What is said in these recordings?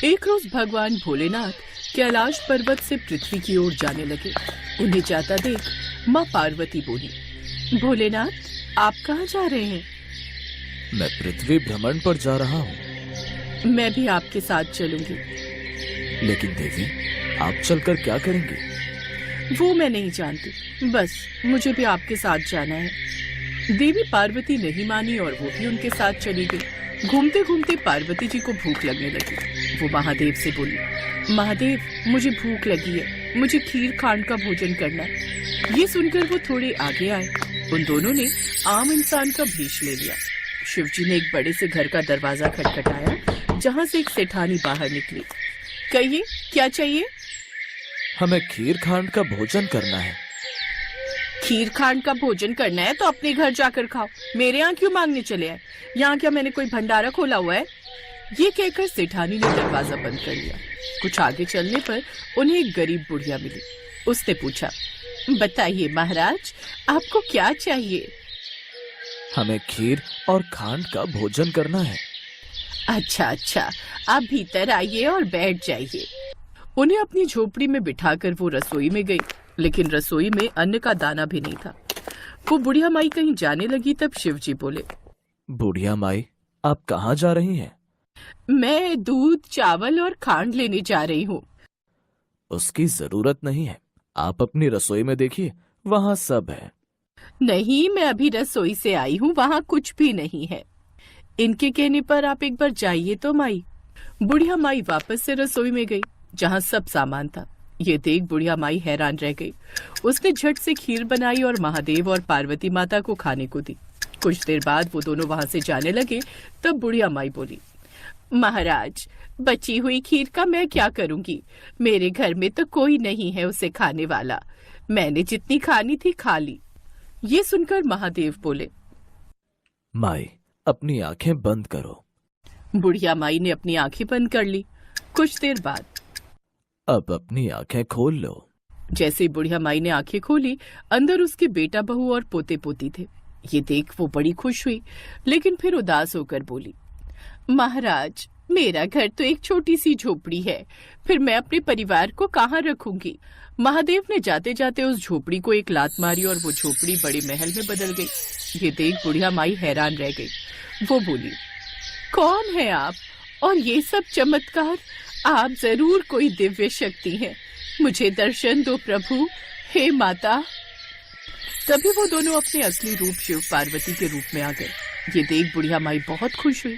एक रोज भगवान भोलेनाथ कैलाश पर्वत से पृथ्वी की ओर जाने लगे। उन्हें जाता देख माँ पार्वती बोली, भोलेनाथ आप कहाँ जा रहे हैं? मैं पृथ्वी भ्रमण पर जा रहा हूँ। मैं भी आपके साथ चलूंगी। लेकिन देवी, आप चलकर क्या करेंगी? वो मैं नहीं जानती, बस मुझे भी आपके साथ जाना है। देवी पार्वती नहीं मानी और वो भी उनके साथ चली गई। घूमते घूमते पार्वती जी को भूख लगने लगी। वो महादेव से बोली, महादेव मुझे भूख लगी है, मुझे खीर खांड का भोजन करना है। ये सुनकर वो थोड़े आगे आए। उन दोनों ने आम इंसान का भेष ले लिया। शिव जी ने एक बड़े से घर का दरवाजा खटखटाया, जहाँ से एक सेठानी बाहर निकली। कहिए क्या चाहिए? हमें खीर खांड का भोजन करना है। खीर खांड का भोजन करना है तो अपने घर जाकर खाओ, मेरे यहाँ क्यों मांगने चले आए? यहाँ क्या मैंने कोई भंडारा खोला हुआ है? ये कहकर सेठानी ने दरवाजा बंद कर लिया। कुछ आगे चलने पर उन्हें एक गरीब बुढ़िया मिली। उसने पूछा, बताइए महाराज, आपको क्या चाहिए? हमें खीर और खांड का भोजन करना है। अच्छा, आप भीतर आइए और बैठ जाइए। उन्हें अपनी झोपड़ी में बिठाकर वो रसोई में गई, लेकिन रसोई में अन्न का दाना भी नहीं था। वो बुढ़िया माई कहीं जाने लगी तब शिव जी बोले, बुढ़िया माई, आप कहाँ जा रही हैं? मैं दूध, चावल और खांड लेने जा रही हूँ। उसकी जरूरत नहीं है, आप अपनी रसोई में देखिए, वहाँ सब है। नहीं, मैं अभी रसोई से आई हूँ, वहाँ कुछ भी नहीं है। इनके कहने पर आप एक बार जाइए तो माई। बुढ़िया माई वापस से रसोई में गई, जहाँ सब सामान था। ये देख बुढ़िया माई हैरान रह गई। उसने झट से खीर बनाई और महादेव और पार्वती माता को खाने को दी। कुछ देर बाद वो दोनों वहां से जाने लगे। तब बुढ़िया माई बोली, महाराज, बची हुई खीर का मैं क्या करूंगी? मेरे घर में तो कोई नहीं है उसे खाने वाला। मैंने जितनी खानी थी खा ली। ये सुनकर महादेव बोले, माई, अपनी आंखें बंद करो। बुढ़िया माई ने अपनी आंखें बंद कर ली। कुछ देर बाद, अब अपनी आंखें खोल लो। जैसे बुढ़िया माई ने आंखें खोली, अंदर उसके बेटा बहू और पोते पोती थे। ये देख वो बड़ी खुश हुई, लेकिन फिर उदास होकर बोली, महाराज, मेरा घर तो एक छोटी सी झोपड़ी है, फिर मैं अपने परिवार को कहाँ रखूंगी? महादेव ने जाते जाते उस झोपड़ी को एक लात मारी और वो झोपड़ी बड़े महल में बदल गई। ये देख बुढ़िया माई हैरान रह गई। वो बोली, कौन है आप और ये सब चमत्कार? आप जरूर कोई दिव्य शक्ति हैं। मुझे दर्शन दो प्रभु, हे माता। तभी वो दोनों अपने असली रूप शिव पार्वती के रूप में आ गए। ये देख बुढ़िया माई बहुत खुश हुई।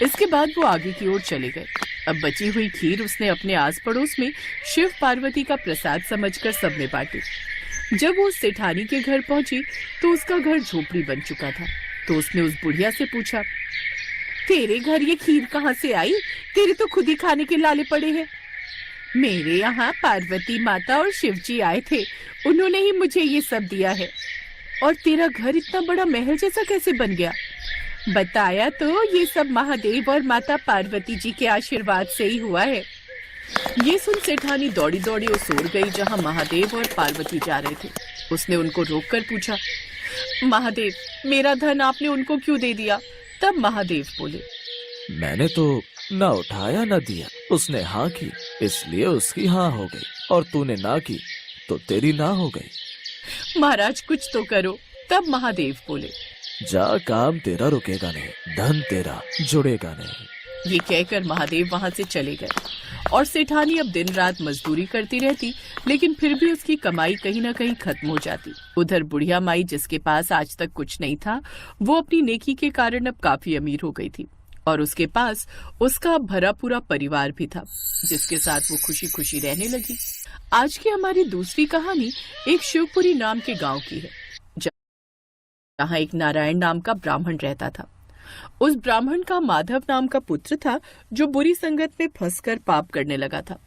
इसके बाद वो आगे की ओर चले गए। अब बची हुई खीर उसने अपने आस पड़ोस में शिव पार्वती का प्रसाद समझकर सब में बांटी। जब वो उस सेठानी के घर पहुंची तो उसका घर झोपड़ी बन चुका था। तो उसने उस बुढ़िया से पूछा, तेरे घर ये खीर कहाँ से आई? तेरे तो खुद ही खाने के लाले पड़े हैं। मेरे यहाँ पार्वती माता और शिव जी आए थे, उन्होंने ही मुझे ये सब दिया है। और तेरा घर इतना बड़ा महल जैसा कैसे बन गया? बताया तो ये सब महादेव और माता पार्वती जी के आशीर्वाद से ही हुआ है। ये सुन सेठानी दौड़ी दौड़ी उस ओर गई जहाँ महादेव और पार्वती जा रहे थे। उसने उनको रोककर पूछा, महादेव, मेरा धन आपने उनको क्यों दे दिया? तब महादेव बोले, मैंने तो ना उठाया ना दिया, उसने हाँ की इसलिए उसकी हाँ हो गई, और तूने ना की तो तेरी ना हो गई। महाराज कुछ तो करो। तब महादेव बोले, जा, काम तेरा रुकेगा नहीं, धन तेरा जुड़ेगा नहीं। ये कहकर महादेव वहां से चले गए और सेठानी अब दिन रात मजदूरी करती रहती, लेकिन फिर भी उसकी कमाई कहीं ना कहीं खत्म हो जाती। उधर बुढ़िया माई, जिसके पास आज तक कुछ नहीं था, वो अपनी नेकी के कारण अब काफी अमीर हो गई थी और उसके पास उसका भरा पूरा परिवार भी था, जिसके साथ वो खुशी खुशी रहने लगी। आज की हमारी दूसरी कहानी एक शिवपुरी नाम के गांव की है, जहाँ एक नारायण नाम का ब्राह्मण रहता था। उस ब्राह्मण का माधव नाम का पुत्र था, जो बुरी संगत में फंसकर पाप करने लगा था।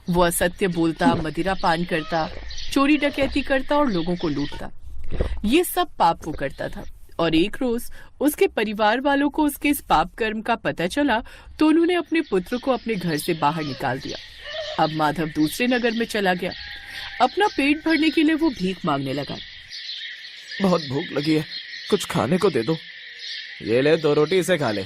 वो असत्य बोलता, मदिरा पान करता, चोरी डकैती करता और लोगों को लूटता। ये सब पाप वो करता था। और एक रोज उसके परिवार वालों को उसके इस पाप कर्म का पता चला, तो उन्होंने अपने पुत्र को अपने घर से बाहर निकाल दिया। अब माधव दूसरे नगर में चला गया। अपना पेट भरने के लिए वो भीख मांगने लगा। बहुत भूख लगी है, कुछ खाने को दे दो। ये ले, 2 रोटी इसे खा ले।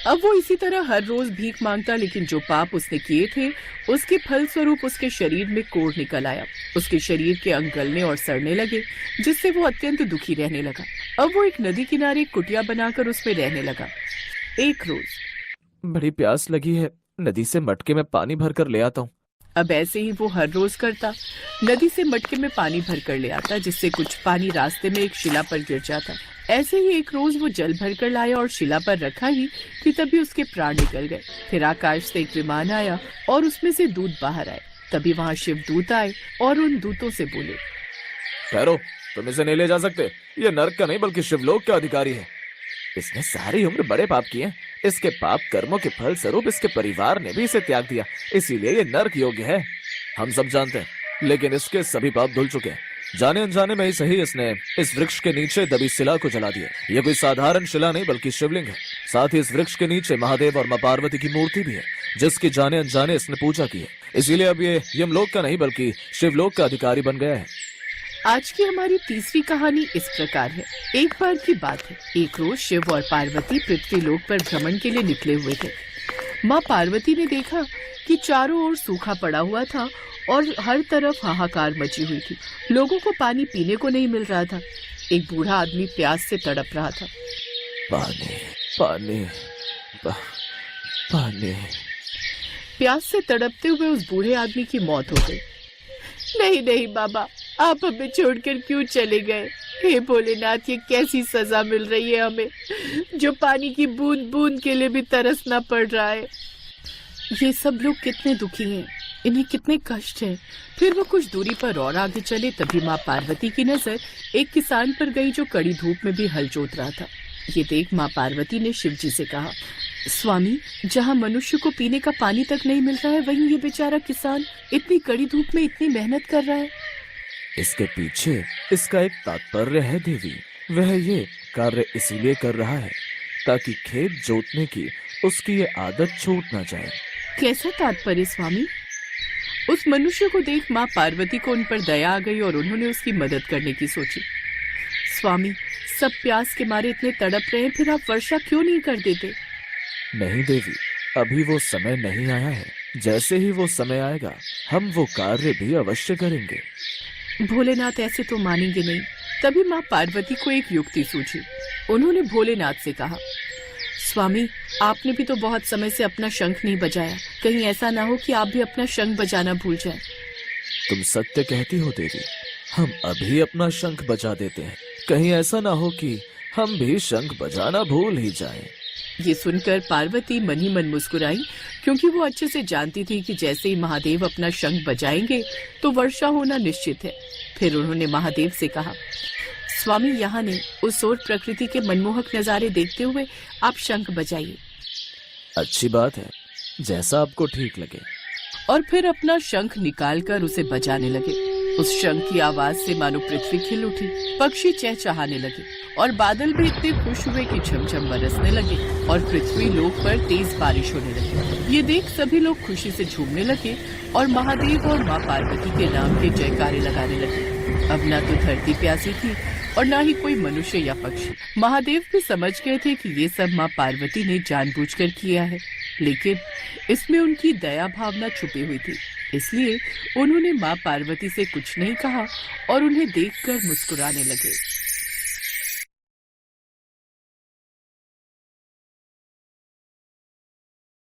अब वो इसी तरह हर रोज भीख मांगता, लेकिन जो पाप उसने किए थे उसके फल स्वरूप उसके शरीर में कोढ़ निकल आया। उसके शरीर के अंग गलने और सड़ने लगे, जिससे वो अत्यंत दुखी रहने लगा। अब वो एक नदी किनारे एक कुटिया बनाकर उसमें रहने लगा। एक रोज बड़ी प्यास लगी है, नदी से मटके में पानी भर कर ले आता हूँ। अब ऐसे ही वो हर रोज करता, नदी से मटके में पानी भर कर ले आता, जिससे कुछ पानी रास्ते में एक शिला पर गिर जाता। ऐसे ही एक रोज वो जल भर कर लाया और शिला पर रखा ही कि तभी उसके प्राण निकल गए। फिर आकाश से एक विमान आया और उसमें से दूत बाहर आए। तभी वहां शिव दूत आए और उन दूतों से बोले, ठहरो, तुम इसे नहीं ले जा सकते। ये नर्क का नहीं बल्कि शिवलोक का अधिकारी है। इसने सारी उम्र बड़े पाप किए हैं। इसके पाप कर्मों के फल स्वरूप इसके परिवार ने भी इसे त्याग दिया, इसीलिए ये नर्क योग्य है। हम सब जानते हैं, लेकिन इसके सभी पाप धुल चुके हैं। जाने अनजाने में ही सही इसने इस वृक्ष के नीचे दबी शिला को जला दिया। ये कोई साधारण शिला नहीं बल्कि शिवलिंग है। साथ ही इस वृक्ष के नीचे महादेव और मां पार्वती की मूर्ति भी है, जिसकी जाने अनजाने इसने पूजा की है। इसीलिए अब ये यमलोक का नहीं बल्कि शिवलोक का अधिकारी बन गया है। आज की हमारी तीसरी कहानी इस प्रकार है। एक बार की बात है, एक रोज शिव और पार्वती पृथ्वी लोक पर भ्रमण के लिए निकले हुए थे। माँ पार्वती ने देखा कि चारों ओर सूखा पड़ा हुआ था और हर तरफ हाहाकार मची हुई थी। लोगों को पानी पीने को नहीं मिल रहा था। एक बूढ़ा आदमी प्यास से तड़प रहा था। पानी, पानी, पानी। प्यास से तड़पते हुए उस बूढ़े आदमी की मौत हो गई। नहीं नहीं बाबा, आप हमें छोड़कर क्यों चले गए? हे भोलेनाथ, ये कैसी सजा मिल रही है हमें, जो पानी की बूंद बूंद के लिए भी तरसना पड़ रहा है। ये सब लोग कितने दुखी हैं, इन्हें कितने कष्ट है। फिर वो कुछ दूरी पर और आगे चले, तभी माँ पार्वती की नजर एक किसान पर गई जो कड़ी धूप में भी हल जोत रहा था। ये देख माँ पार्वती ने शिव जी से कहा, स्वामी, जहाँ मनुष्य को पीने का पानी तक नहीं मिल रहा है, वहीं ये बेचारा किसान इतनी कड़ी धूप में इतनी मेहनत कर रहा है। इसके पीछे इसका एक तात्पर्य है देवी। वह ये कार्य इसीलिए कर रहा है ताकि खेत जोतने की उसकी ये आदत छूट ना जाए। कैसा तात्पर्य स्वामी? उस मनुष्य को देख माँ पार्वती को उन पर दया आ गई और उन्होंने उसकी मदद करने की सोची। स्वामी, सब प्यास के मारे इतने तड़प रहे हैं, फिर आप वर्षा क्यों नहीं कर देते? नहीं देवी, अभी वो समय नहीं आया है। जैसे ही वो समय आएगा हम वो कार्य भी अवश्य करेंगे। भोलेनाथ ऐसे तो मानेंगे नहीं। तभी माँ पार्वती को एक युक्ति सूझी। उन्होंने भोलेनाथ से कहा, स्वामी, आपने भी तो बहुत समय से अपना शंख नहीं बजाया, कहीं ऐसा ना हो कि आप भी अपना शंख बजाना भूल जाएं। तुम सत्य कहती हो देवी, हम अभी अपना शंख बजा देते हैं। कहीं ऐसा ना हो कि हम भी शंख बजाना भूल ही जाएं। ये सुनकर पार्वती मन ही मन मुस्कुराई, क्योंकि वो अच्छे से जानती थी कि जैसे ही महादेव अपना शंख बजाएंगे तो वर्षा होना निश्चित है। फिर उन्होंने महादेव से कहा, स्वामी, यहाँ नहीं, उस ओर प्रकृति के मनमोहक नजारे देखते हुए आप शंख बजाइए। अच्छी बात है, जैसा आपको ठीक लगे। और फिर अपना शंख निकालकर उसे बजाने लगे। उस शंख की आवाज से मानो पृथ्वी खिल उठी, पक्षी चहचहाने लगे और बादल भी इतने खुश हुए कि झमझम बरसने लगे और पृथ्वी लोक पर तेज बारिश होने लगी। ये देख सभी लोग खुशी से झूमने लगे और महादेव और माँ पार्वती के नाम के जयकारे लगाने लगे। अब ना तो धरती प्यासी थी और ना ही कोई मनुष्य या पक्षी। महादेव भी समझ गए थे कि ये सब माँ पार्वती ने जानबूझकर किया है, लेकिन इसमें उनकी दया भावना छुपी हुई थी। इसलिए उन्होंने माँ पार्वती से कुछ नहीं कहा और उन्हें देखकर मुस्कुराने लगे।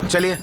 चलिए